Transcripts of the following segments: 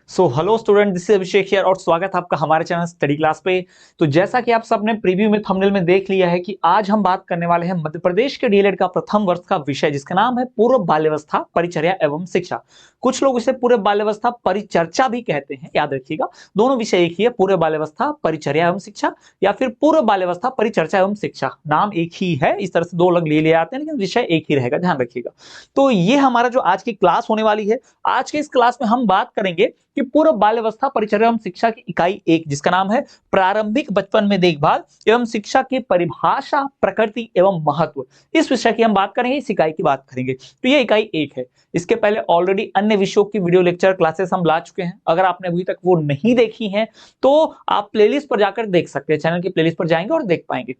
So hello student, this is Abhishek here और स्वागत है आपका हमारे चैनल स्टडी क्लास पे। तो जैसा कि आप सबने प्रीव्यू में थंबनेल में देख लिया है कि आज हम बात करने वाले हैं मध्य प्रदेश के डीएलएड का प्रथम वर्ष का विषय जिसका नाम है पूर्व बाल्यावस्था परिचर्या एवं शिक्षा। कुछ लोग इसे पूर्व बाल्यावस्था परिचर्चा भी कहते हैं, याद रखिएगा दोनों विषय एक ही है, पूर्व बाल्यावस्था परिचर्या एवं शिक्षा या फिर पूर्व बाल्यावस्था परिचर्चा एवं शिक्षा। नाम एक ही है, इस तरह से दो अलग ले आते हैं लेकिन विषय एक ही रहेगा, ध्यान रखिएगा। तो ये हमारा जो आज की क्लास होने वाली है, आज के इस क्लास में हम बात करेंगे कि पूर्व बाल्यावस्था परिचर्या एवं शिक्षा की इकाई 1 जिसका नाम है प्रारंभिक बचपन में देखभाल एवं शिक्षा की परिभाषा प्रकृति एवं महत्व, इस विषय की हम बात करेंगे, इस इकाई की बात करेंगे। तो ये इकाई 1 है। इसके पहले ऑलरेडी अन्य विषयों की वीडियो लेक्चर क्लासेस हम ला चुके हैं, अगर आपने अभी तक वो नहीं देखी हैं तो आप प्लेलिस्ट पर जाकर देख सकते हैं, चैनल की प्लेलिस्ट पर जाएंगे और देख पाएंगे।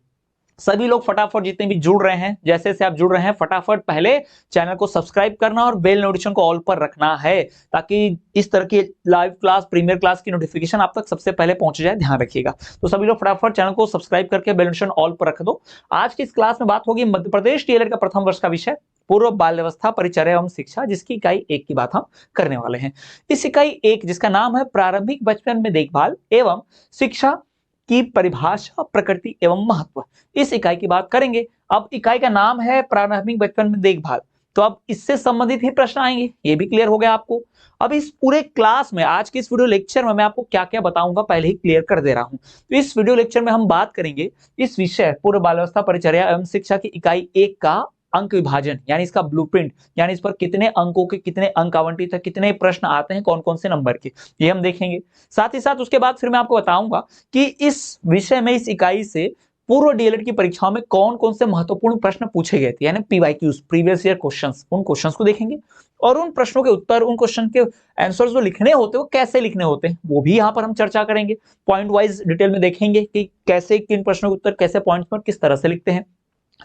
सभी लोग फटाफट जितने भी जुड़ रहे हैं, जैसे जैसे आप जुड़ रहे हैं, फटाफट पहले चैनल को सब्सक्राइब करना और बेल नोटिफिकेशन को ऑल पर रखना है ताकि इस तरह की लाइव क्लास प्रीमियर क्लास की नोटिफिकेशन आप तक सबसे पहले पहुंच जाए, ध्यान रखिएगा। तो सभी लोग फटाफट चैनल को सब्सक्राइब करके बेल नोटिफिकेशन ऑल पर रख दो। आज की इस क्लास में बात होगी मध्य प्रदेश डीएलएड का प्रथम वर्ष का विषय पूर्व बाल्यावस्था परिचर्या एवं शिक्षा, जिसकी इकाई 1 की बात हम करने वाले हैं। इस इकाई 1 जिसका नाम है प्रारंभिक बचपन में देखभाल एवं शिक्षा की परिभाषा प्रकृति एवं महत्व, इस इकाई की बात करेंगे। अब इकाई का नाम है प्रारंभिक बचपन में देखभाल, तो अब इससे संबंधित ही प्रश्न आएंगे, ये भी क्लियर हो गया आपको। अब इस पूरे क्लास में आज के इस वीडियो लेक्चर में मैं आपको क्या क्या बताऊंगा पहले ही क्लियर कर दे रहा हूं। तो इस वीडियो लेक्चर में हम बात करेंगे इस विषय पूर्व बाल्यावस्था परिचर्या एवं शिक्षा की इकाई 1 का अंक विभाजन, यानी इसका ब्लूप्रिंट, यानी इस पर कितने अंकों के कितने अंक आवंटित है, कितने प्रश्न आते हैं, कौन कौन से नंबर के, ये हम देखेंगे। साथ ही साथ उसके बाद फिर मैं आपको बताऊंगा कि इस विषय में इस इकाई से पूर्व डीएलएड की परीक्षाओं में कौन कौन से महत्वपूर्ण प्रश्न पूछे गए थे, यानी पीवाईक्यूज, प्रीवियस ईयर क्वेश्चंस, उन क्वेश्चंस को देखेंगे और उन प्रश्नों के उत्तर, उन क्वेश्चन के आंसर्स जो लिखने होते हैं वो कैसे लिखने होते हैं वो भी यहाँ पर हम चर्चा करेंगे। पॉइंट वाइज डिटेल में देखेंगे कि कैसे किन प्रश्नों के उत्तर कैसे पॉइंट्स पर किस तरह से लिखते हैं।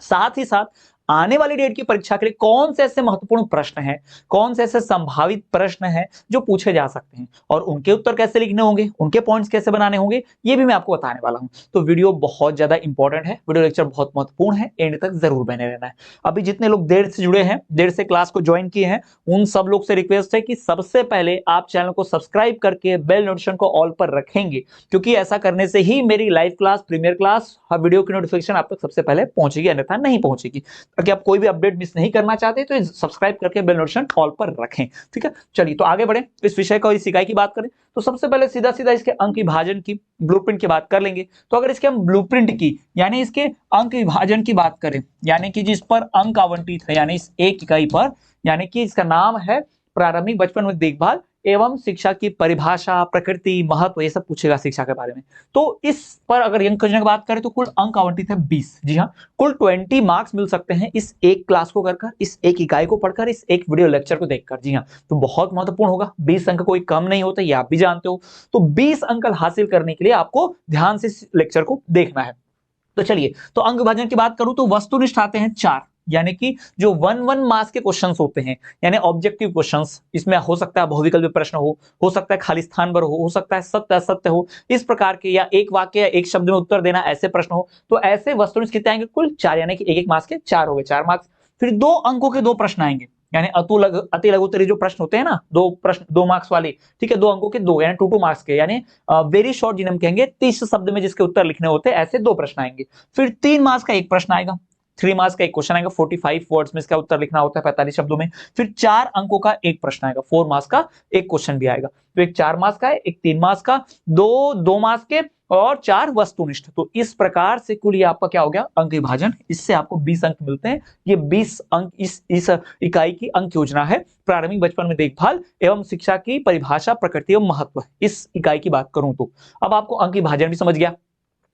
साथ ही साथ आने वाली डेट की परीक्षा के लिए कौन से ऐसे महत्वपूर्ण प्रश्न हैं, कौन से ऐसे संभावित प्रश्न हैं जो पूछे जा सकते हैं और उनके उत्तर कैसे लिखने होंगे, उनके पॉइंट्स कैसे बनाने होंगे, ये भी मैं आपको बताने वाला हूं। तो वीडियो बहुत ज्यादा इंपॉर्टेंट है, वीडियो लेक्चर बहुत महत्वपूर्ण है, एंड तक जरूर बने रहना है। अभी जितने लोग देर से जुड़े हैं, देर से क्लास को ज्वाइन किए हैं, उन सब लोग से रिक्वेस्ट है कि सबसे पहले आप चैनल को सब्सक्राइब करके बेल नोटिफिकेशन को ऑल पर रखेंगे, क्योंकि ऐसा करने से ही मेरी लाइव क्लास, प्रीमियर क्लास, हर वीडियो की नोटिफिकेशन आप तक सबसे पहले पहुंचेगी, अन्यथा नहीं पहुंचेगी। ताकि आप कोई भी अपडेट मिस नहीं करना चाहते तो सब्सक्राइब करके बेल नोटिफिकेशन ऑल पर रखें, ठीक है। चलिए तो आगे बढ़े, इस विषय का, इस इकाई की बात करें तो सबसे पहले सीधा सीधा इसके अंक विभाजन की, ब्लूप्रिंट की बात कर लेंगे। तो अगर इसके हम ब्लूप्रिंट की यानी इसके अंक विभाजन की बात करें, यानी कि जिस पर अंक आवंटित है, यानी इस एक इकाई पर, यानी कि इसका नाम है प्रारंभिक बचपन में देखभाल एवं शिक्षा की परिभाषा प्रकृति महत्व, ये सब पूछेगा शिक्षा के बारे में। तो इस पर अगर अंक की बात करें तो कुल अंक आवंटित है 20। जी हाँ, कुल 20 मार्क्स मिल सकते हैं इस एक क्लास को कर, इस एक इकाई को पढ़कर, इस एक वीडियो लेक्चर को देखकर। जी हाँ, तो बहुत महत्वपूर्ण होगा, 20 अंक कोई कम नहीं होता, ये आप भी जानते हो। तो 20 अंक हासिल करने के लिए आपको ध्यान से इस लेक्चर को देखना है। तो चलिए, तो अंक विभाजन की बात करूं तो वस्तुनिष्ठ आते हैं 4, यानी कि जो 1 मार्क्स के क्वेश्चंस होते हैं, यानी ऑब्जेक्टिव क्वेश्चंस, इसमें हो सकता है बहुविकल्पी प्रश्न हो सकता है खाली स्थान पर हो सकता है सत्य असत्य हो, इस प्रकार के, या एक वाक्य या एक शब्द में उत्तर देना, ऐसे प्रश्न हो। तो ऐसे वस्तुनिष्ठ कितने आएंगे, कुल 4, यानी कि एक मार्क्स के 4 हो गए, 4 मार्क्स। फिर 2 अंकों के 2 प्रश्न आएंगे, यानी अति लघुत्तरी जो प्रश्न होते हैं ना, 2 प्रश्न 2 मार्क्स वाले, ठीक है, 2 अंकों के 2, यानी 2 मार्क्स के, यानी वेरी शॉर्ट जिन्हें हम कहेंगे 30 शब्द में जिसके उत्तर लिखने होते हैं, ऐसे 2 प्रश्न आएंगे। फिर 3 मार्क्स का एक प्रश्न आएगा, 3 मार्क्स का एक क्वेश्चन आएगा, 45 वर्ड्स में इसका उत्तर लिखना होता है, 45 शब्दों में। फिर 4 अंकों का एक प्रश्न आएगा, 4 मार्क्स का एक क्वेश्चन भी आएगा। तो एक 4 मार्क्स का है, एक 3 मार्क्स का, 2 मार्क्स के और 4 वस्तुनिष्ठ। तो इस प्रकार से कुल ये आपका क्या हो गया, अंक विभाजन, इससे आपको 20 अंक मिलते हैं। ये 20 अंक इस इकाई की अंक योजना है, प्रारंभिक बचपन में देखभाल एवं शिक्षा की परिभाषा प्रकृति एवं महत्व, इस इकाई की बात करूं तो। अब आपको अंक विभाजन भी समझ गया,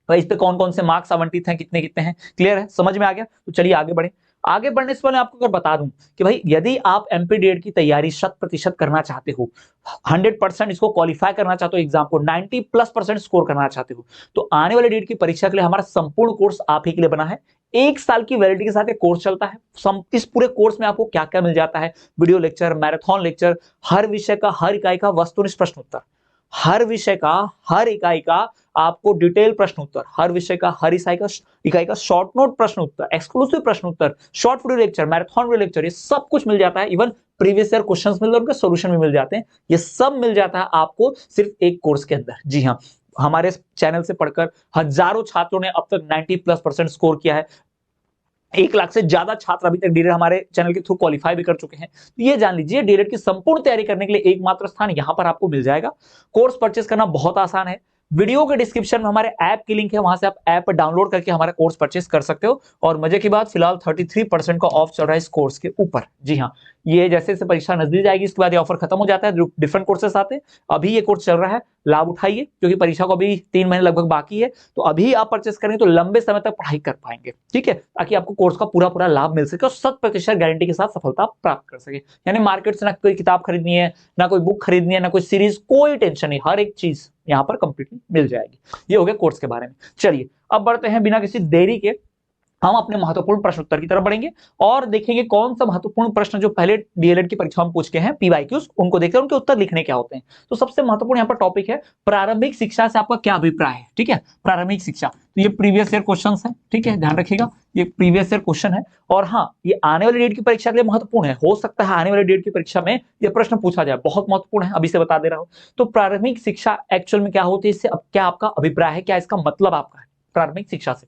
इस पे कौन कौन से मार्क्स आवंटित हैं, कितने कितने हैं, क्लियर है, समझ में आ गया। तो चलिए आगे बढ़े। आगे बढ़ने से पहले आपको अगर बता दूं कि भाई यदि आप एमपीडीएड की तैयारी 100% करना चाहते हो, 100% इसको क्वालिफाई करना चाहते हो, एग्जाम को 90+% स्कोर करना चाहते हो, तो आने वाले डेट की परीक्षा के लिए हमारा संपूर्ण कोर्स आप ही के लिए बना है। 1 साल की वैलिडिटी के साथ ये कोर्स चलता है। इस पूरे कोर्स में आपको क्या क्या मिल जाता है, वीडियो लेक्चर, मैराथन लेक्चर, हर विषय का, हर इकाई का वस्तुनिष्ठ प्रश्न उत्तर, हर विषय का, हर इकाई का आपको डिटेल प्रश्न उत्तर, हर विषय का, हर इकाई का शॉर्ट नोट प्रश्न उत्तर, एक्सक्लूसिव प्रश्न उत्तर, short video lecture, marathon video lecture, ये सब कुछ मिल जाता है। इवन प्रीवियस ईयर क्वेश्चंस मिल जाते हैं, उनके सॉल्यूशन भी मिल जाते हैं। ये सब मिल जाता है आपको सिर्फ एक कोर्स के अंदर। जी हाँ, हमारे चैनल से पढ़कर हजारों छात्रों ने अब तक 90+% स्कोर किया है। 1 लाख से ज्यादा छात्र अभी तक डीएलएड हमारे चैनल के थ्रू क्वालिफाई भी कर चुके हैं। तो ये जान लीजिए, डीएलएड की संपूर्ण तैयारी करने के लिए एकमात्र स्थान यहां पर आपको मिल जाएगा। कोर्स परचेस करना बहुत आसान है। वीडियो के डिस्क्रिप्शन में हमारे ऐप की लिंक है, वहां से आप ऐप डाउनलोड करके हमारा कोर्स परचेस कर सकते हो। और मजे की बात, फिलहाल 33% का ऑफ चल रहा है इस कोर्स के ऊपर। जी हाँ, ये जैसे जैसे परीक्षा नजदीक जाएगी इसके बाद ये ऑफर खत्म हो जाता है, डिफरेंट कोर्सेस आते हैं। अभी ये कोर्स चल रहा है, लाभ उठाइए, क्योंकि परीक्षा को अभी 3 महीने लगभग बाकी है। तो अभी आप परचेस करेंगे तो लंबे समय तक पढ़ाई कर पाएंगे, ठीक है, ताकि आपको कोर्स का पूरा पूरा लाभ मिल सके और 100% गारंटी के साथ सफलता प्राप्त कर सके। यानी मार्केट से ना कोई किताब खरीदनी है, ना कोई बुक खरीदनी है, ना कोई सीरीज, कोई टेंशन नहीं, हर एक चीज यहाँ पर कंप्लीटली मिल जाएगी। ये हो गया कोर्स के बारे में। चलिए अब बढ़ते हैं बिना किसी देरी के, हम अपने महत्वपूर्ण प्रश्न उत्तर की तरफ बढ़ेंगे और देखेंगे कौन सा महत्वपूर्ण प्रश्न जो पहले डीएलएड की परीक्षा में पूछ के हैं, पीवाईक्यूज, उनको देखते हैं, उनके उत्तर लिखने क्या होते हैं। तो सबसे महत्वपूर्ण यहाँ पर टॉपिक है प्रारंभिक शिक्षा से आपका क्या अभिप्राय है। ठीक है, प्रारंभिक शिक्षा, तो ये प्रीवियस ईयर क्वेश्चन है, ठीक है, ध्यान रखिएगा, ये प्रीवियस ईयर क्वेश्चन है। और हाँ, ये आने वाली डेट की परीक्षा के लिए महत्वपूर्ण है, हो सकता है आने वाली डेट की परीक्षा में ये प्रश्न पूछा जाए, बहुत महत्वपूर्ण है, अभी से बता दे रहा हूं। तो प्रारंभिक शिक्षा एक्चुअल में क्या होती है, इससे अब क्या आपका अभिप्राय है, क्या इसका मतलब आपका है प्रारंभिक शिक्षा से।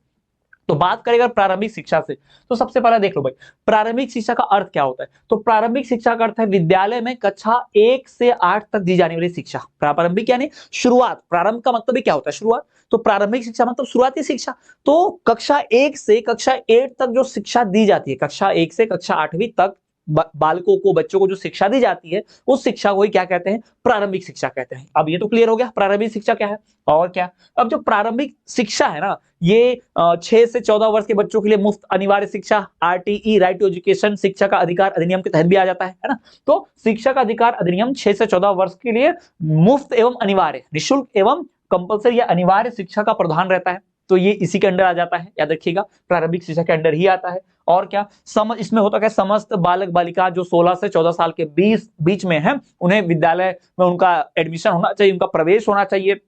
तो बात करेगा प्रारंभिक शिक्षा से, तो सबसे पहले देख लो भाई, प्रारंभिक शिक्षा का अर्थ क्या होता है। तो प्रारंभिक शिक्षा का अर्थ है विद्यालय में कक्षा 1 से 8 तक दी जाने वाली शिक्षा। प्रारंभिक यानी शुरुआत, प्रारंभ का मतलब भी क्या होता है, शुरुआत। तो प्रारंभिक शिक्षा मतलब शुरुआती शिक्षा। तो कक्षा 1 से कक्षा 8 तक जो शिक्षा दी जाती है, कक्षा 1 से कक्षा 8वीं तक बालकों को, बच्चों को जो शिक्षा दी जाती है, उस शिक्षा को ही क्या कहते हैं, प्रारंभिक शिक्षा कहते हैं। अब ये तो क्लियर हो गया प्रारंभिक शिक्षा क्या है। और क्या, अब जो प्रारंभिक शिक्षा है ना, ये 6 से 14 वर्ष के बच्चों के लिए मुफ्त अनिवार्य शिक्षा, आरटीई, राइट टू एजुकेशन, शिक्षा का अधिकार अधिनियम के तहत भी आ जाता है ना। तो शिक्षा का अधिकार अधिनियम 6 से 14 वर्ष के लिए मुफ्त एवं अनिवार्य, निःशुल्क एवं कंपलसरी या अनिवार्य शिक्षा का प्रावधान रहता है। तो ये इसी के अंडर आ जाता है, याद रखिएगा, प्रारंभिक शिक्षा के अंडर ही आता है। और क्या, इसमें होता है, समस्त बालक बालिका जो 16 से 14 साल के बीच में है, उन्हें विद्यालय में उनका एडमिशन होना चाहिए, उनका प्रवेश होना चाहिए।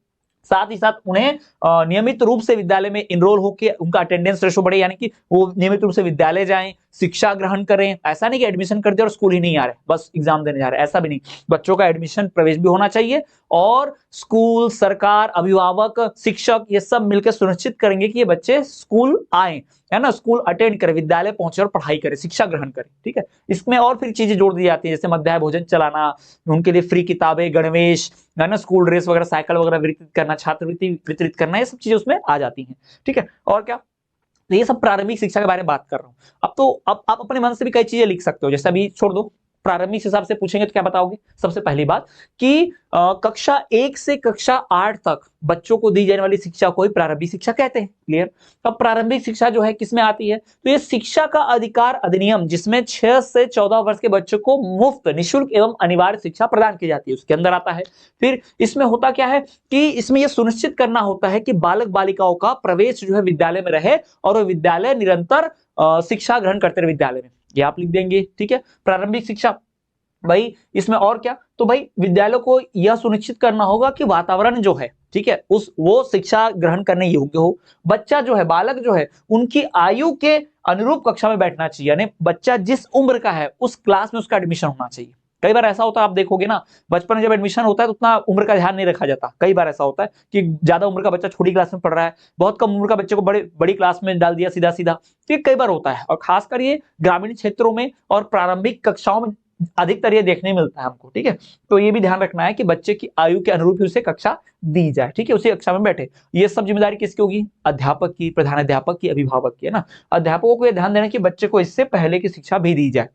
साथ ही साथ उन्हें नियमित रूप से विद्यालय में इनरोल होकर उनका अटेंडेंस रेशो बढ़े, यानी कि वो नियमित रूप से विद्यालय जाएं, शिक्षा ग्रहण करें। ऐसा नहीं कि एडमिशन कर दिया और स्कूल ही नहीं आ रहे, बस एग्जाम देने जा रहे, ऐसा भी नहीं। बच्चों का एडमिशन, प्रवेश भी होना चाहिए, और स्कूल, सरकार, अभिभावक, शिक्षक, ये सब मिलकर सुनिश्चित करेंगे कि ये बच्चे स्कूल आए, है ना, स्कूल अटेंड करें, विद्यालय पहुंचे और पढ़ाई करें, शिक्षा ग्रहण करें। ठीक है, इसमें और फिर चीजें जोड़ दी जाती है, जैसे मध्याह्न भोजन चलाना, उनके लिए फ्री किताबें, गणवेश, है ना, स्कूल ड्रेस वगैरह, साइकिल वगैरह वितरित करना, छात्रवृत्ति वितरित करना, ये सब चीजें उसमें आ जाती हैं। ठीक है, और क्या, तो ये सब प्रारंभिक शिक्षा के बारे में बात कर रहा हूं। अब तो अब आप अपने मन से भी कई चीजें लिख सकते हो, जैसे अभी छोड़ दो, प्रारंभिक हिसाब से पूछेंगे तो क्या बताओगे। सबसे पहली बात कि कक्षा 1 से कक्षा 8 तक बच्चों को दी जाने वाली शिक्षा को ही प्रारंभिक शिक्षा कहते हैं। क्लियर। अब प्रारंभिक शिक्षा जो है किसमें आती है, तो ये शिक्षा का अधिकार अधिनियम, जिसमें 6 से 14 वर्ष के बच्चों को मुफ्त, निःशुल्क एवं अनिवार्य शिक्षा प्रदान की जाती है, उसके अंदर आता है। फिर इसमें होता क्या है कि इसमें यह सुनिश्चित करना होता है कि बालक बालिकाओं का प्रवेश जो है विद्यालय में रहे, और वो विद्यालय निरंतर शिक्षा ग्रहण करते रहे विद्यालय में, ये आप लिख देंगे। ठीक है, प्रारंभिक शिक्षा भाई, इसमें और क्या, तो भाई विद्यालयों को यह सुनिश्चित करना होगा कि वातावरण जो है, ठीक है, वो शिक्षा ग्रहण करने योग्य हो। बच्चा जो है, बालक जो है, उनकी आयु के अनुरूप कक्षा में बैठना चाहिए, यानी बच्चा जिस उम्र का है उस क्लास में उसका एडमिशन होना चाहिए। कई बार ऐसा होता है, आप देखोगे ना, बचपन में जब एडमिशन होता है तो उतना उम्र का ध्यान नहीं रखा जाता। कई बार ऐसा होता है कि ज्यादा उम्र का बच्चा छोटी क्लास में पढ़ रहा है, बहुत कम उम्र का बच्चे को बड़ी क्लास में डाल दिया सीधा सीधा। तो ये कई बार होता है, और खासकर ये ग्रामीण क्षेत्रों में और प्रारंभिक कक्षाओं में अधिकतर ये देखने मिलता है हमको। ठीक है, तो ये भी ध्यान रखना है कि बच्चे की आयु के अनुरूप ही उसे कक्षा दी जाए। ठीक है, उसी कक्षा में बैठे। ये सब जिम्मेदारी किसकी होगी, अध्यापक की, प्रधानाध्यापक की, अभिभावक की, है ना। अध्यापकों को यह ध्यान देना कि बच्चे को इससे पहले की शिक्षा भी दी जाए,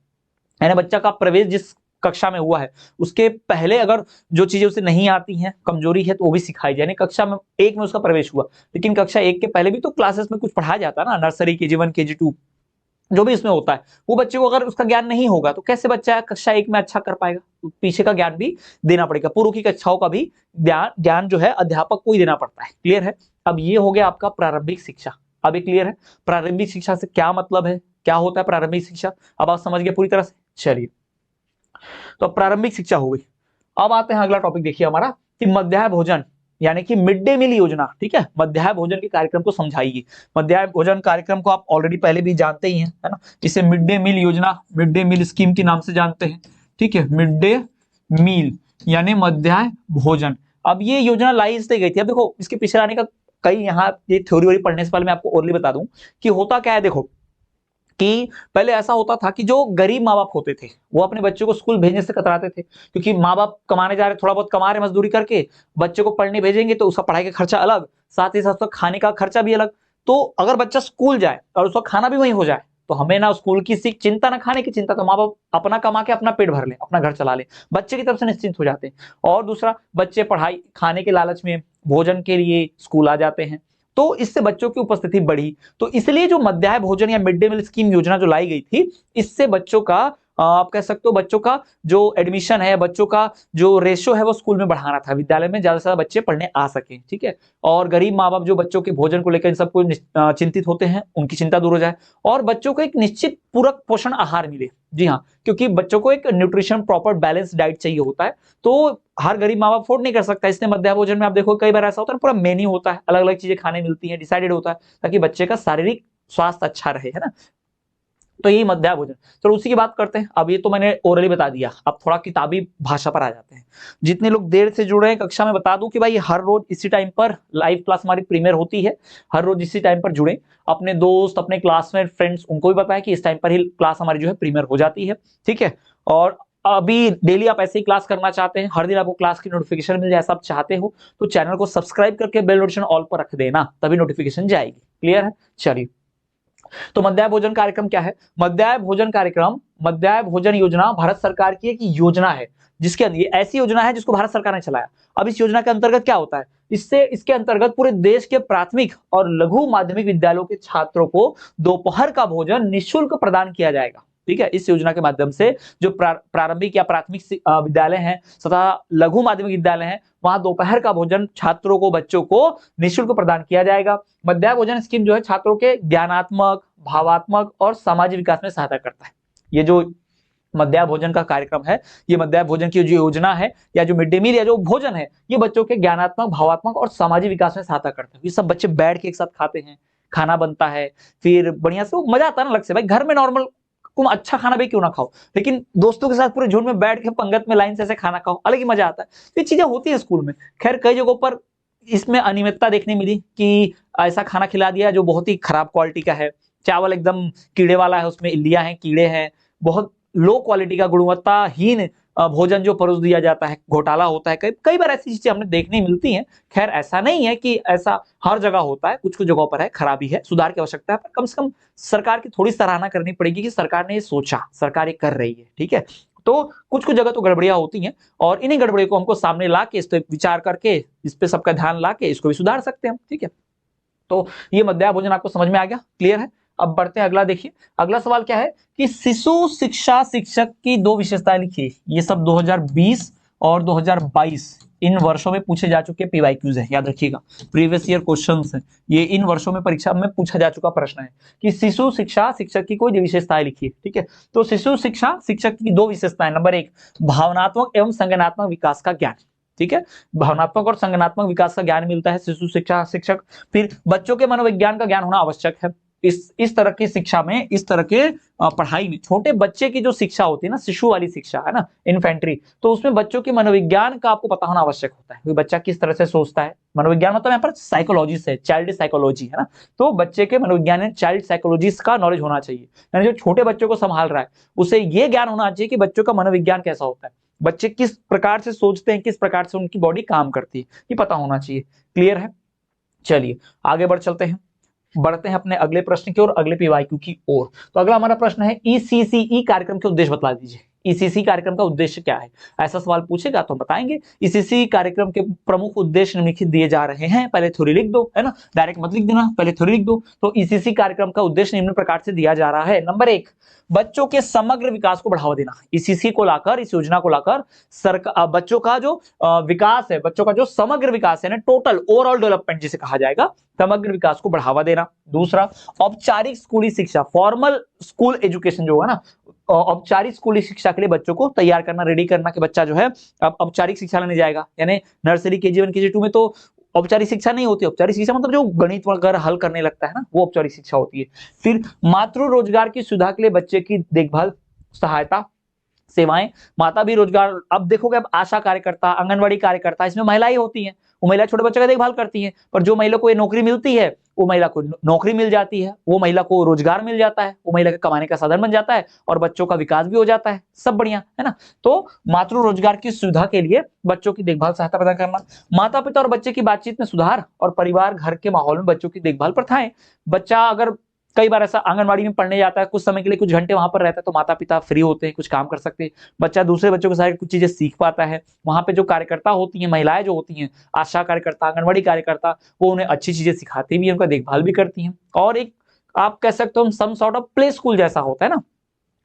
है ना। बच्चा का प्रवेश जिस कक्षा में हुआ है उसके पहले अगर जो चीजें उसे नहीं आती हैं, कमजोरी है, तो वो भी सिखाई जाए। यानी कक्षा में 1 में उसका प्रवेश हुआ, लेकिन कक्षा 1 के पहले भी तो क्लासेस में कुछ पढ़ाया जाता है ना, नर्सरी, KG 1, KG 2, जो भी इसमें होता है, वो बच्चे को अगर उसका ज्ञान नहीं होगा तो कैसे बच्चा कक्षा 1 में अच्छा कर पाएगा। तो पीछे का ज्ञान भी देना पड़ेगा, पूर्व की कक्षाओं का भी ज्ञान जो है अध्यापक को ही देना पड़ता है। क्लियर है। अब ये हो गया आपका प्रारंभिक शिक्षा। अब ये क्लियर है प्रारंभिक शिक्षा से क्या मतलब है, क्या होता है प्रारंभिक शिक्षा, अब आप समझ गए पूरी तरह से। चलिए, तो प्रारंभिक शिक्षा हो गई। अब आते हैं अगला टॉपिक, देखिए हमारा कि मध्याह्न भोजन यानी कि मिड डे मील योजना, ठीक है, मध्याह्न भोजन के कार्यक्रम को समझाइए। मध्याह्न भोजन कार्यक्रम को आप ऑलरेडी पहले भी जानते ही हैं, है ना, इसे मिड डे मील योजना, मिड डे मील स्कीम के नाम से जानते हैं, ठीक है, मिड डे मील यानी मध्याह्न भोजन। अब ये योजना लाई इसलिए गई थी, अब देखो इसके पीछे आने का कई, यहाँ ये थ्योरी वोरी पढ़ने से पहले मैं आपको ओरली बता दूं कि होता क्या है। देखो कि पहले ऐसा होता था कि जो गरीब माँ बाप होते थे वो अपने बच्चों को स्कूल भेजने से कतराते थे, क्योंकि माँ बाप कमाने जा रहे, थोड़ा बहुत कमा रहे मजदूरी करके, बच्चे को पढ़ने भेजेंगे तो उसका पढ़ाई का खर्चा अलग, साथ ही साथ उसका खाने का खर्चा भी अलग। तो अगर बच्चा स्कूल जाए और उसका खाना भी वहीं हो जाए तो हमें ना स्कूल की चिंता ना खाने की चिंता, तो माँ बाप अपना कमा के अपना पेट भर ले, अपना घर चला ले, बच्चे की तरफ से निश्चिंत हो जाते हैं। और दूसरा, बच्चे पढ़ाई खाने के लालच में भोजन के लिए स्कूल आ जाते हैं, तो इससे बच्चों की उपस्थिति बढ़ी। तो इसलिए जो मध्याह्न भोजन या मिड डे मील स्कीम योजना जो लाई गई थी, इससे बच्चों का आप कह सकते हो बच्चों का जो एडमिशन है, बच्चों का जो रेशो है वो स्कूल में बढ़ाना था, विद्यालय में ज्यादा से ज्यादा बच्चे पढ़ने आ सके, ठीक है। और गरीब माँ बाप जो बच्चों के भोजन को लेकर इन सबको चिंतित होते हैं, उनकी चिंता दूर हो जाए और बच्चों को एक निश्चित पूरक पोषण आहार मिले। जी हाँ, क्योंकि बच्चों को एक न्यूट्रिशन प्रॉपर बैलेंस डाइट चाहिए होता है, तो हर गरीब माँ बाप अफोर्ड नहीं कर सकता, इसलिए मध्याह्न भोजन में आप देखो कई बार ऐसा होता है पूरा मेन्यू होता है, अलग अलग चीजें खाने मिलती हैं, डिसाइडेड होता है ताकि बच्चे का शारीरिक स्वास्थ्य अच्छा रहे, है ना। तो यही मध्याह्न भोजन। चलो उसी की बात करते हैं। अब ये तो मैंने ओरली बता दिया, अब थोड़ा किताबी भाषा पर आ जाते हैं। जितने लोग देर से जुड़ रहे हैं कक्षा में बता दूं कि भाई हर रोज इसी टाइम पर लाइव क्लास हमारी प्रीमियर होती है, हर रोज इसी टाइम पर जुड़े, अपने दोस्त अपने क्लासमेट फ्रेंड्स उनको भी बताएं कि इस टाइम पर ही क्लास हमारी जो है प्रीमियर हो जाती है, ठीक है। और अभी डेली आप ऐसे ही क्लास करना चाहते हैं, हर दिन आपको क्लास की नोटिफिकेशन मिल जाए, ऐसा आप चाहते हो तो चैनल को सब्सक्राइब करके बेल नोटिफिकेशन ऑल पर रख देना, तभी नोटिफिकेशन जाएगी। क्लियर है? चलिए, तो मध्याह्न भोजन कार्यक्रम क्या है? मध्याह्न भोजन कार्यक्रम, मध्याह्न भोजन योजना भारत सरकार की एक योजना है, जिसके अंदर ये ऐसी योजना है जिसको भारत सरकार ने चलाया। अब इस योजना के अंतर्गत क्या होता है, इसके अंतर्गत पूरे देश के प्राथमिक और लघु माध्यमिक विद्यालयों के छात्रों को दोपहर का भोजन निःशुल्क प्रदान किया जाएगा, ठीक है। इस योजना के माध्यम से जो प्रारंभिक या प्राथमिक विद्यालय हैं तथा लघु माध्यमिक विद्यालय हैं, वहां दोपहर का भोजन छात्रों को, बच्चों को निःशुल्क प्रदान किया जाएगा। मध्याह्न भोजन स्कीम जो है छात्रों के ज्ञानात्मक, भावात्मक और सामाजिक विकास में सहायता करता है। ये जो मध्याह्न भोजन का कार्यक्रम है, ये मध्याह्न भोजन की जो योजना है या जो मिड डे मील या जो भोजन है, ये बच्चों के ज्ञानात्मक, भावात्मक और सामाजिक विकास में सहायता करता है। ये सब बच्चे बैठ के एक साथ खाते हैं, खाना बनता है, फिर बढ़िया से मजा आता है ना अलग से। भाई घर में नॉर्मल तुम अच्छा खाना भी क्यों ना खाओ, लेकिन दोस्तों के साथ पूरे झुंड में बैठ के पंगत में लाइन से ऐसे खाना खाओ, अलग ही मजा आता है। ये चीजें होती है स्कूल में। खैर कई जगहों पर इसमें अनियमितता देखने मिली कि ऐसा खाना खिला दिया जो बहुत ही खराब क्वालिटी का है, चावल एकदम कीड़े वाला है, उसमें इल्लियां हैं, कीड़े हैं, बहुत लो क्वालिटी का गुणवत्ताहीन भोजन जो परोस दिया जाता है, घोटाला होता है, कई कई बार ऐसी चीजें हमने देखने मिलती हैं। खैर ऐसा नहीं है कि ऐसा हर जगह होता है, कुछ कुछ जगहों पर है, खराबी है, सुधार की आवश्यकता है, पर कम से कम सरकार की थोड़ी सराहना करनी पड़ेगी कि सरकार ने ये सोचा, सरकार ये कर रही है, ठीक है। तो कुछ कुछ जगह तो गड़बड़ियां होती हैं और इन्हीं गड़बड़ियों को हमको सामने ला के, इस पर विचार करके, इस पे सबका ध्यान ला के इसको भी सुधार सकते हैं, ठीक है। तो ये मध्याह्न भोजन आपको समझ में आ गया, क्लियर है। अब बढ़ते हैं अगला। देखिए अगला सवाल क्या है कि शिशु शिक्षा शिक्षक की दो विशेषताएं लिखिए। ये सब 2020 और 2022 इन वर्षों में पूछे जा चुके पीवाईक्यूज है, याद रखिएगा, प्रीवियस ईयर क्वेश्चंस हैं ये, इन वर्षों में परीक्षा में पूछा जा चुका प्रश्न है कि शिशु शिक्षा शिक्षक की कोई विशेषताएं लिखिए, ठीक है। तो शिशु शिक्षा शिक्षक की दो विशेषताएं, नंबर 1 भावनात्मक एवं संज्ञानात्मक विकास का ज्ञान, ठीक है। भावनात्मक और संज्ञानात्मक विकास का ज्ञान मिलता है शिशु शिक्षा शिक्षक। फिर बच्चों के मनोविज्ञान का ज्ञान होना आवश्यक है। इस तरह की शिक्षा में, इस तरह के पढ़ाई में छोटे बच्चे की जो शिक्षा होती है ना, शिशु वाली शिक्षा है ना, इन्फेंट्री, तो उसमें बच्चों के मनोविज्ञान का आपको पता होना आवश्यक होता है कि बच्चा किस तरह से सोचता है। मनोविज्ञान मतलब यहाँ पर साइकोलॉजी से, चाइल्ड साइकोलॉजी है ना, तो बच्चे के मनोविज्ञान चाइल्ड साइकोलॉजी का नॉलेज होना चाहिए। यानी जो छोटे बच्चों को संभाल रहा है उसे ये ज्ञान होना चाहिए कि बच्चों का मनोविज्ञान कैसा होता है, बच्चे किस प्रकार से सोचते हैं, किस प्रकार से उनकी बॉडी काम करती है, ये पता होना चाहिए। क्लियर है? चलिए आगे बढ़ते हैं अपने अगले प्रश्न की ओर, अगले पीवाईक्यू की ओर। तो अगला हमारा प्रश्न है ईसीसीई कार्यक्रम के उद्देश्य बता दीजिए। ईसीसी कार्यक्रम का उद्देश्य क्या है, ऐसा सवाल पूछेगा तो हम बताएंगे। ईसीसी कार्यक्रम के प्रमुख उद्देश्य निम्नलिखित दिए जा रहे हैं, पहले थ्योरी लिख दो, है ना, डायरेक्ट मत लिख देना, पहले थ्योरी लिख दो। तो ईसीसी कार्यक्रम का उद्देश्य निम्न प्रकार से दिया जा रहा है। नंबर 1 बच्चों के समग्र विकास को बढ़ावा देना। ईसीसी को लाकर, इस योजना को लाकर सरकार बच्चों का जो विकास है, बच्चों का जो समग्र विकास है ना, टोटल ओवरऑल डेवलपमेंट जिसे कहा जाएगा, समग्र विकास को बढ़ावा देना। दूसरा औपचारिक स्कूली शिक्षा, फॉर्मल स्कूल एजुकेशन जो है ना, औपचारिक स्कूली शिक्षा के लिए बच्चों को तैयार करना, रेडी करना कि बच्चा जो है अब औपचारिक शिक्षा लेने जाएगा। यानी नर्सरी KG1 KG2 में तो औपचारिक शिक्षा नहीं होती। औपचारिक शिक्षा मतलब जो गणित वगैरह हल करने लगता है ना, वो औपचारिक शिक्षा होती है। फिर मातृ रोजगार की सुविधा के लिए बच्चे की देखभाल, सहायता, सेवाएं। माता भी रोजगार, अब देखोगे अब आशा कार्यकर्ता, आंगनवाड़ी कार्यकर्ता, इसमें महिलाएं होती हैं, वो महिला छोटे बच्चों का देखभाल करती हैं। पर जो महिला को ये नौकरी मिलती है, वो महिला को नौकरी मिल जाती है, वो महिला को रोजगार मिल जाता है, वो महिला के कमाने का साधन बन जाता है और बच्चों का विकास भी हो जाता है। सब बढ़िया है ना। तो मातृ रोजगार की सुविधा के लिए बच्चों की देखभाल, सहायता प्रदान करना। माता पिता और बच्चे की बातचीत में सुधार और परिवार घर के माहौल में बच्चों की देखभाल प्रथाएं। बच्चा अगर कई बार ऐसा आंगनवाड़ी में पढ़ने जाता है, कुछ समय के लिए कुछ घंटे वहां पर रहता है, तो माता पिता फ्री होते हैं, कुछ काम कर सकते हैं। बच्चा दूसरे बच्चों के साथ कुछ चीजें सीख पाता है। वहां पे जो कार्यकर्ता होती हैं, महिलाएं जो होती हैं, आशा कार्यकर्ता, आंगनवाड़ी कार्यकर्ता, वो उन्हें अच्छी चीजें सिखाती भी है, उनका देखभाल भी करती हैं। और एक आप कह सकते हो some sort of play school जैसा होता है ना,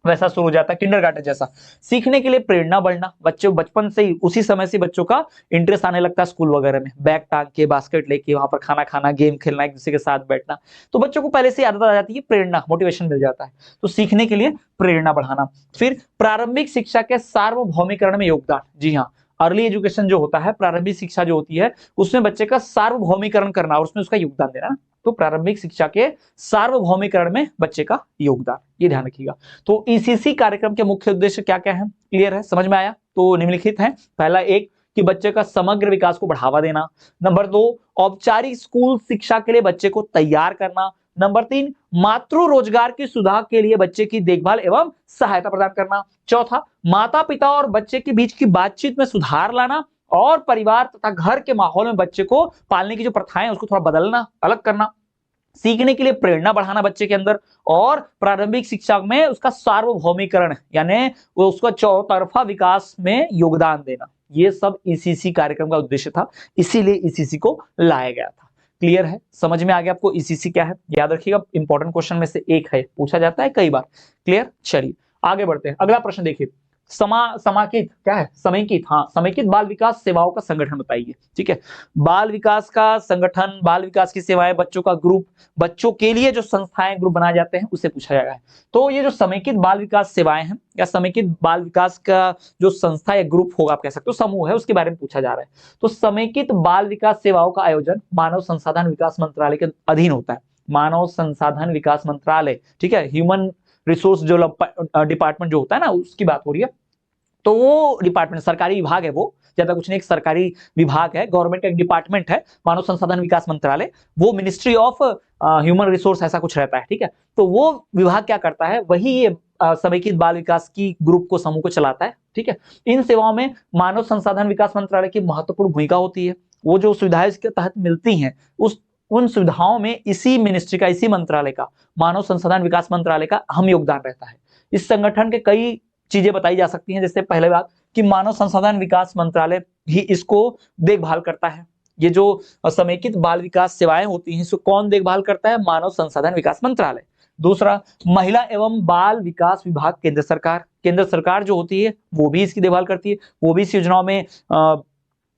वैसा शुरू हो जाता है, किंडरगार्टन जैसा। सीखने के लिए प्रेरणा बढ़ना, बच्चे बचपन से ही उसी समय से बच्चों का इंटरेस्ट आने लगता है स्कूल वगैरह में, बैग टांग के, बास्केट लेके वहां पर खाना खाना, गेम खेलना, एक दूसरे के साथ बैठना, तो बच्चों को पहले से आदत आ जाती है, प्रेरणा, मोटिवेशन मिल जाता है। तो सीखने के लिए प्रेरणा बढ़ाना। फिर प्रारंभिक शिक्षा के सार्वभौमिकरण में योगदान। जी हाँ, अर्ली एजुकेशन जो होता है, प्रारंभिक शिक्षा जो होती है, उसमें बच्चे का सार्वभौमिकरण करना और उसमें उसका योगदान देना। तो प्रारंभिक शिक्षा के सार्वभौमिकरण में बच्चे का योगदान, ये ध्यान रखिएगा। तो ECC कार्यक्रम के मुख्य उद्देश्य क्या क्या है, क्लियर है, समझ में आया? तो निम्नलिखित है। पहला, एक कि बच्चे का समग्र विकास को बढ़ावा देना। नंबर 2, औपचारिक स्कूल शिक्षा के लिए बच्चे को तैयार करना। नंबर 3, मातृ रोजगार की सुविधा के लिए बच्चे की देखभाल एवं सहायता प्रदान करना। चौथा, माता पिता और बच्चे के बीच की बातचीत में सुधार लाना और परिवार तथा घर के माहौल में बच्चे को पालने की जो प्रथाएं हैं उसको थोड़ा बदलना, अलग करना। सीखने के लिए प्रेरणा बढ़ाना बच्चे के अंदर, और प्रारंभिक शिक्षा में उसका सार्वभौमिकरण यानी वो उसका चौतरफा विकास में योगदान देना। ये सब ECC कार्यक्रम का उद्देश्य था, इसीलिए ECC को लाया गया था। क्लियर है, समझ में आ गया आपको ECC क्या है? याद रखिएगा, इंपॉर्टेंट क्वेश्चन में से एक है, पूछा जाता है कई बार। क्लियर, चलिए आगे बढ़ते हैं। अगला प्रश्न देखिए, समाकित क्या है, समेकित, हाँ, समेकित बाल विकास सेवाओं का संगठन बताइए। ठीक है, बाल विकास का संगठन, बाल विकास की सेवाएं, बच्चों का ग्रुप, बच्चों के लिए जो संस्थाएं ग्रुप बनाए जाते हैं, उसे पूछा जाएगा। तो ये जो समेकित बाल विकास सेवाएं हैं या समेकित बाल विकास का जो संस्था या ग्रुप होगा, आप कह सकते हो समूह है, उसके बारे में पूछा जा रहा है। तो समेकित बाल विकास सेवाओं का आयोजन मानव संसाधन विकास मंत्रालय के अधीन होता है। मानव संसाधन विकास मंत्रालय, ठीक है, ह्यूमन रिसोर्स डेवलपमेंट डिपार्टमेंट जो होता है ना, उसकी बात हो रही है। तो वो डिपार्टमेंट सरकारी विभाग है, वो ज्यादा कुछ नहीं, एक सरकारी विभाग है, गवर्नमेंट का एक डिपार्टमेंट है, मानव संसाधन विकास मंत्रालय। वो मिनिस्ट्री ऑफ ह्यूमन रिसोर्स ऐसा कुछ रहता है। ठीक है, तो वो विभाग क्या करता है, वही ये समेकित बाल विकास की ग्रुप को, समूह को चलाता है। ठीक है, इन सेवाओं में मानव संसाधन विकास मंत्रालय की महत्वपूर्ण भूमिका होती है। वो जो सुविधाएं इसके तहत मिलती हैं, उन सुविधाओं में इसी मिनिस्ट्री का, इसी मंत्रालय का, मानव संसाधन विकास मंत्रालय का अहम योगदान रहता है। इस संगठन के कई चीजें बताई जा सकती हैं, जैसे पहले बात कि मानव संसाधन विकास मंत्रालय ही इसको देखभाल करता है। ये जो समेकित बाल विकास सेवाएं होती हैं, इसको कौन देखभाल करता है? मानव संसाधन विकास मंत्रालय। दूसरा, महिला एवं बाल विकास विभाग, केंद्र सरकार। केंद्र सरकार जो होती है वो भी इसकी देखभाल करती है, वो भी इस योजनाओं में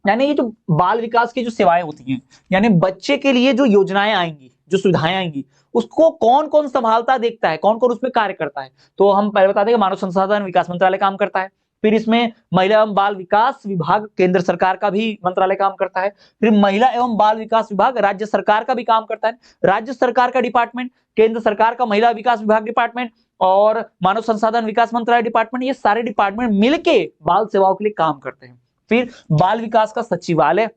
यानी ये जो बाल विकास की जो सेवाएं होती हैं, यानी बच्चे के लिए जो योजनाएं आएंगी, जो सुविधाएं आएंगी, उसको कौन कौन संभालता, देखता है, कौन कौन उसमें कार्य करता है। तो हम पहले बता दें कि मानव संसाधन विकास मंत्रालय काम करता है। फिर इसमें महिला एवं बाल विकास विभाग केंद्र सरकार का भी मंत्रालय काम करता है। फिर महिला एवं बाल विकास विभाग राज्य सरकार का भी काम करता है। राज्य सरकार का डिपार्टमेंट, केंद्र सरकार का महिला विकास विभाग डिपार्टमेंट और मानव संसाधन विकास मंत्रालय डिपार्टमेंट, ये सारे डिपार्टमेंट मिलके बाल सेवाओं के लिए काम करते हैं। फिर बाल विकास का सचिवालय,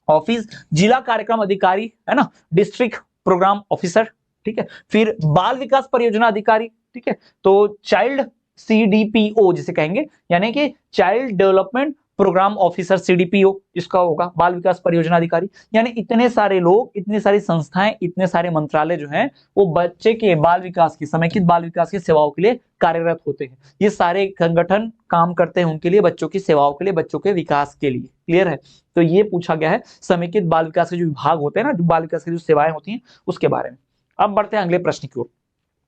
ऑफिस, जिला कार्यक्रम अधिकारी, है ना, डिस्ट्रिक्ट प्रोग्राम ऑफिसर। ठीक है, फिर बाल विकास परियोजना अधिकारी। ठीक है, तो चाइल्ड CDPO जिसे कहेंगे, यानी कि child development program officer, CDPO इसका होगा बाल विकास परियोजना अधिकारी। यानी इतने सारे लोग, इतनी सारी संस्थाएं, इतने सारे मंत्रालय जो हैं, वो बच्चे के बाल विकास की, समेकित बाल विकास की सेवाओं के लिए कार्यरत होते हैं। ये सारे संगठन काम करते हैं उनके लिए, बच्चों की सेवाओं के लिए, बच्चों के विकास के लिए। क्लियर है? तो ये पूछा गया है समेकित बाल विकास के जो विभाग होते हैं ना, जो बाल विकास की जो सेवाएं होती हैं, उसके बारे में। अब बढ़ते हैं अगले प्रश्न की ओर।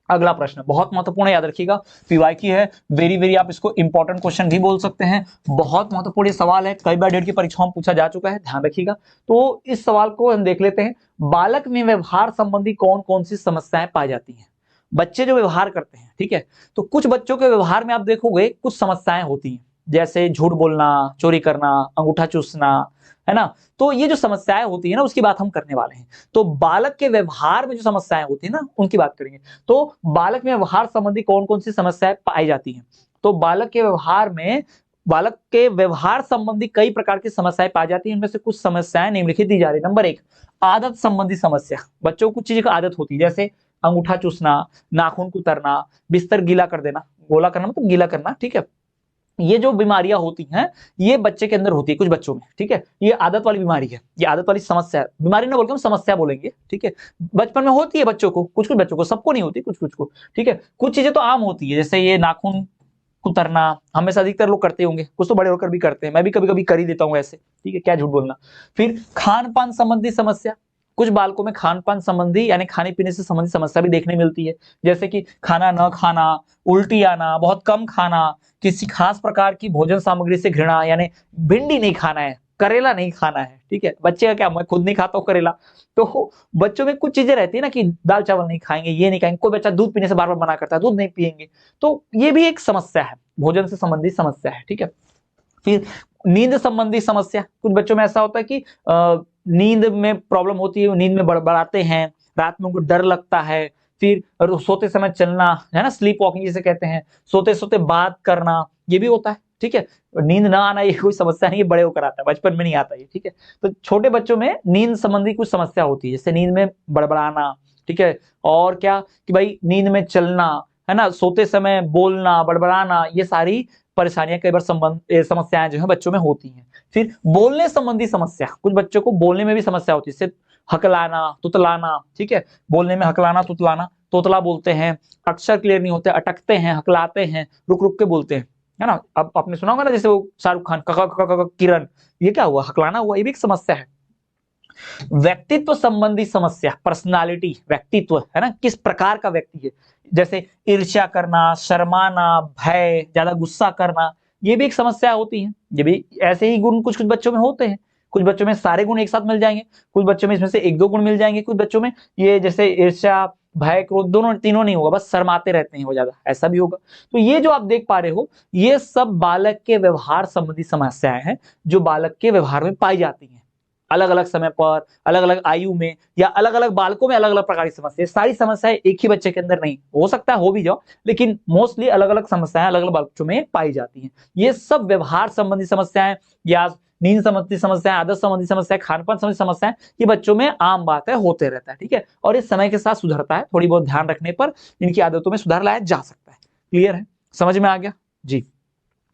अगला प्रश्न बहुत महत्वपूर्ण है, याद रखिएगा, PYQ है, वेरी वेरी, आप इसको इंपॉर्टेंट क्वेश्चन भी बोल सकते हैं। बहुत महत्वपूर्ण सवाल है, कई बार डेट की परीक्षाओं में पूछा जा चुका है, ध्यान रखिएगा। तो इस सवाल को हम देख लेते हैं। बालक में व्यवहार संबंधी कौन कौन सी समस्याएं पाई जाती हैं? बच्चे जो व्यवहार करते हैं, ठीक है, तो कुछ बच्चों के व्यवहार में आप देखोगे कुछ समस्याएं होती हैं, जैसे झूठ बोलना, चोरी करना, अंगूठा चूसना, है ना। तो ये जो समस्याएं होती है ना, उसकी बात हम करने वाले हैं। तो बालक के व्यवहार में जो समस्याएं होती है ना, उनकी बात करेंगे। तो बालक में व्यवहार संबंधी कौन कौन सी समस्याएं पाई जाती हैं? तो बालक के व्यवहार संबंधी कई प्रकार की समस्याएं पाई जाती हैं। इनमें से कुछ समस्याएं निम्नलिखित दी जा रही है। नंबर 1, आदत संबंधी समस्या। बच्चों को कुछ चीज की आदत होती है, जैसे अंगूठा चूसना, नाखून कुतरना, बिस्तर गीला कर देना, गोला करना मतलब गीला करना, ठीक है। ये जो बीमारियां होती हैं, ये बच्चे के अंदर होती है कुछ बच्चों में, ठीक है। ये आदत वाली बीमारी है, ये आदत वाली समस्या है। बीमारी ना बोल के हम समस्या बोलेंगे, ठीक है। बचपन में होती है बच्चों को, कुछ कुछ बच्चों को, सबको नहीं होती, कुछ कुछ को, ठीक है। कुछ चीजें तो आम होती है, जैसे ये नाखून कुतरना, हमें से अधिकतर लोग करते होंगे, कुछ तो बड़े होकर भी करते हैं, मैं भी कभी कभी कर ही देता हूं ऐसे, ठीक है, क्या झूठ बोलना। फिर खान पान संबंधी समस्या। कुछ बालकों में खान पान संबंधी यानी खाने पीने से संबंधित समस्या भी देखने मिलती है, जैसे कि खाना न खाना, उल्टी आना, बहुत कम खाना, किसी खास प्रकार की भोजन सामग्री से घृणा, यानी भिंडी नहीं खाना है, करेला नहीं खाना है, ठीक है। बच्चे का क्या, मैं खुद नहीं खाता हूँ करेला। तो बच्चों में कुछ चीजें रहती है ना कि दाल चावल नहीं खाएंगे, ये नहीं खाएंगे, कोई बच्चा दूध पीने से बार बार मना करता है, दूध नहीं पिएंगे, तो ये भी एक समस्या है, भोजन से संबंधित समस्या है, ठीक है। फिर नींद संबंधी समस्या। कुछ बच्चों में ऐसा होता है कि नींद में प्रॉब्लम होती है, नींद में बड़बड़ाते हैं, रात में उनको डर लगता है। फिर सोते समय चलना, है ना, स्लीप वॉकिंग जिसे कहते हैं, सोते सोते बात करना, ये भी होता है, ठीक है। नींद ना आना ये कोई समस्या नहीं है, बड़े होकर आता है, बचपन में नहीं आता ये, ठीक है। तो छोटे बच्चों में नींद संबंधी कुछ समस्या होती है, जैसे नींद में बड़बड़ाना, ठीक है। और क्या कि भाई नींद में चलना, है ना, सोते समय बोलना, बड़बड़ाना, ये सारी परेशानियां कई बार समस्याएं जो है बच्चों में होती हैं। फिर बोलने संबंधी समस्या। कुछ बच्चों को बोलने में भी समस्या होती है, जैसे हकलाना, तुतलाना, ठीक है। बोलने में हकलाना, तुतलाना, तोतला बोलते हैं, अक्षर क्लियर नहीं होते, अटकते हैं, हकलाते हैं, रुक रुक के बोलते हैं, है ना। अब आपने सुना होगा ना, जैसे वो शाहरुख खान किरण, ये क्या हुआ, हकलाना हुआ, ये भी एक समस्या है। व्यक्तित्व संबंधी समस्या, पर्सनालिटी, व्यक्तित्व, है ना, किस प्रकार का व्यक्ति है, जैसे ईर्ष्या करना, शर्माना, भय, ज्यादा गुस्सा करना, ये भी एक समस्या होती है। ये भी ऐसे ही गुण कुछ कुछ बच्चों में होते हैं। कुछ बच्चों में सारे गुण एक साथ मिल जाएंगे, कुछ बच्चों में इसमें से एक दो गुण मिल जाएंगे, कुछ बच्चों में ये जैसे ईर्ष्या, भय, क्रोध, दोनों तीनों नहीं होगा, बस शर्माते रहते हैं वो ज्यादा, ऐसा भी होगा। तो ये जो आप देख पा रहे हो, ये सब बालक के व्यवहार संबंधी समस्याएं हैं, जो बालक के व्यवहार में पाई जाती हैं, अलग अलग समय पर, अलग अलग आयु में, या अलग अलग बालकों में अलग अलग प्रकार की समस्या। सारी समस्याएं एक ही बच्चे के अंदर नहीं हो सकता है, हो भी जाओ, लेकिन मोस्टली अलग अलग समस्याएं अलग अलग बच्चों में पाई जाती हैं। ये सब व्यवहार संबंधी समस्याएं, या नींद संबंधी समस्याएं, आदत संबंधी समस्याएं, खान पान संबंधी समस्याएं, ये बच्चों में आम बात है, होते रहता है, ठीक है। और ये समय के साथ सुधरता है, थोड़ी बहुत ध्यान रखने पर इनकी आदतों में सुधार लाया जा सकता है। क्लियर है, समझ में आ गया जी।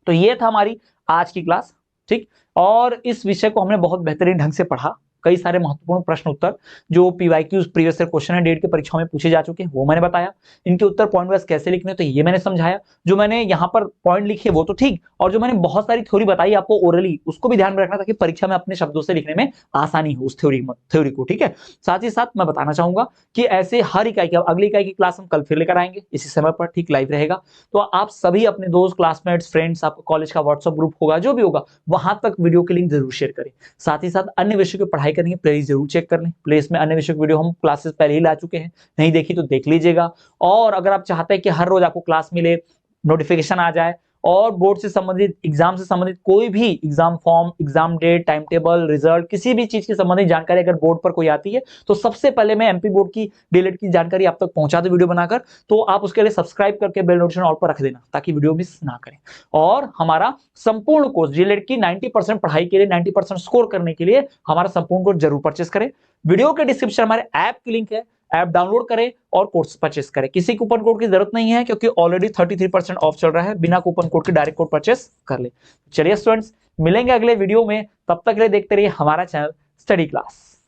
तो ये था हमारी आज की क्लास, ठीक। और इस विषय को हमने बहुत बेहतरीन ढंग से पढ़ा। कई सारे महत्वपूर्ण प्रश्न उत्तर जो पीवाईक्यू प्रीवियस ईयर क्वेश्चन है डेट की परीक्षाओं में पूछे जा चुके हैं, वो मैंने बताया। इनके उत्तर पॉइंट वाइज कैसे लिखने, तो ये मैंने समझाया। जो मैंने यहाँ पर पॉइंट लिखे वो तो ठीक, और जो मैंने बहुत सारी थ्योरी बताई आपको ओरली, उसको भी ध्यान में रखना ताकि परीक्षा में अपने शब्दों से लिखने में आसानी हो उस थ्योरी को, ठीक है। साथ ही साथ मैं बताना चाहूंगा कि ऐसे हर इकाई की, अगली इकाई की क्लास हम कल फिर लेकर आएंगे इसी समय पर, ठीक, लाइव रहेगा। तो आप सभी अपने दोस्त, क्लासमेट्स, फ्रेंड्स, आपको कॉलेज का व्हाट्सएप ग्रुप होगा, जो भी होगा, वहां तक वीडियो की लिंक जरूर शेयर करें। साथ ही साथ अन्य विषयों की पढ़ाई करेंगे, प्लेलिस्ट जरूर चेक कर लें। प्लेलिस्ट में अन्य विषयों की वीडियो हम क्लासेस पहले ही ला चुके हैं, नहीं देखी तो देख लीजिएगा। और अगर आप चाहते हैं कि हर रोज आपको क्लास मिले, नोटिफिकेशन आ जाए, और बोर्ड से संबंधित, एग्जाम से संबंधित कोई भी exam form, exam date, time table, result, किसी भी चीज की संबंधित जानकारी अगर बोर्ड पर कोई आती है, तो सबसे पहले मैं एमपी बोर्ड की डीएलएड की जानकारी आप तक पहुंचा दूं वीडियो बनाकर। तो आप उसके लिए सब्सक्राइब करके बेल नोटिफिकेशन ऑल पर रख देना, ताकि वीडियो मिस ना करें। और हमारा संपूर्ण कोर्स डीएलएड की 90% पढ़ाई के लिए, 90% स्कोर करने के लिए हमारा संपूर्ण कोर्स जरूर परचेस करें। वीडियो के डिस्क्रिप्शन हमारे ऐप की लिंक है, ऐप डाउनलोड करें और कोर्स परचेस करें। किसी कूपन कोड की जरूरत नहीं है, क्योंकि ऑलरेडी 33% ऑफ चल रहा है। बिना कूपन कोड के डायरेक्ट कोड परचेस कर ले। चलिए स्टूडेंट्स, मिलेंगे अगले वीडियो में, तब तक के लिए देखते रहिए हमारा चैनल स्टडी क्लास।